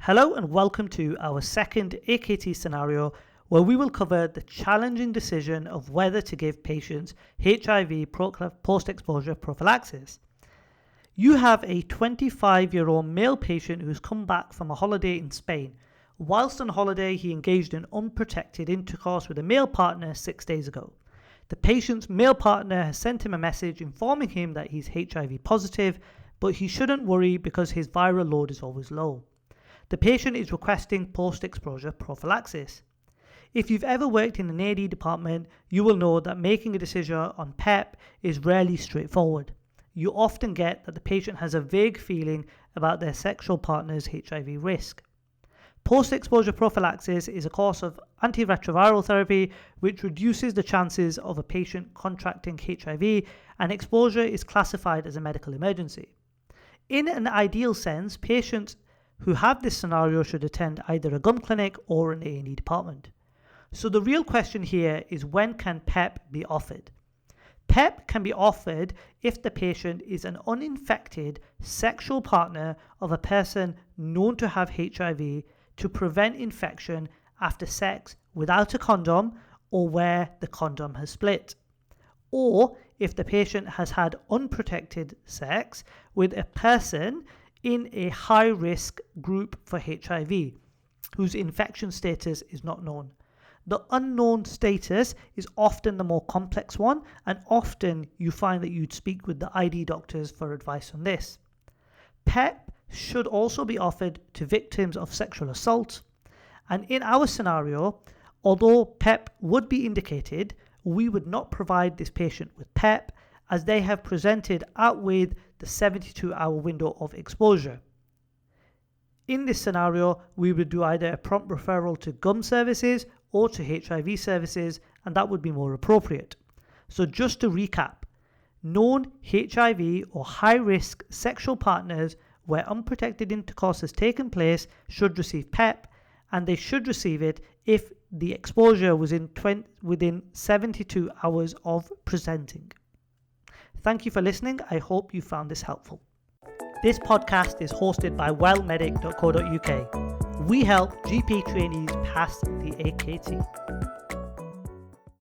Hello and welcome to our second AKT scenario where we will cover the challenging decision of whether to give patients HIV post-exposure prophylaxis. You have a 25-year-old male patient who's come back from a holiday in Spain. Whilst on holiday, he engaged in unprotected intercourse with a male partner 6 days ago. The patient's male partner has sent him a message informing him that he's HIV positive, but he shouldn't worry because his viral load is always low. The patient is requesting post-exposure prophylaxis. If you've ever worked in an AD department, you will know that making a decision on PEP is rarely straightforward. You often get that the patient has a vague feeling about their sexual partner's HIV risk. Post-exposure prophylaxis is a course of antiretroviral therapy which reduces the chances of a patient contracting HIV, and exposure is classified as a medical emergency. In an ideal sense, patients who have this scenario should attend either a gum clinic or an A&E department. So the real question here is, when can PEP be offered? PEP can be offered if the patient is an uninfected sexual partner of a person known to have HIV to prevent infection after sex without a condom or where the condom has split, or if the patient has had unprotected sex with a person in a high-risk group for HIV, whose infection status is not known. The unknown status is often the more complex one, and often you find that you'd speak with the ID doctors for advice on this. PEP should also be offered to victims of sexual assault, and in our scenario, although PEP would be indicated, we would not provide this patient with PEP as they have presented with the 72-hour window of exposure. In this scenario, we would do either a prompt referral to GUM services or to HIV services, and that would be more appropriate. So just to recap, known HIV or high-risk sexual partners where unprotected intercourse has taken place should receive PEP, and they should receive it if the exposure was within 72 hours of presenting. Thank you for listening. I hope you found this helpful. This podcast is hosted by wellmedic.co.uk. We help GP trainees pass the AKT.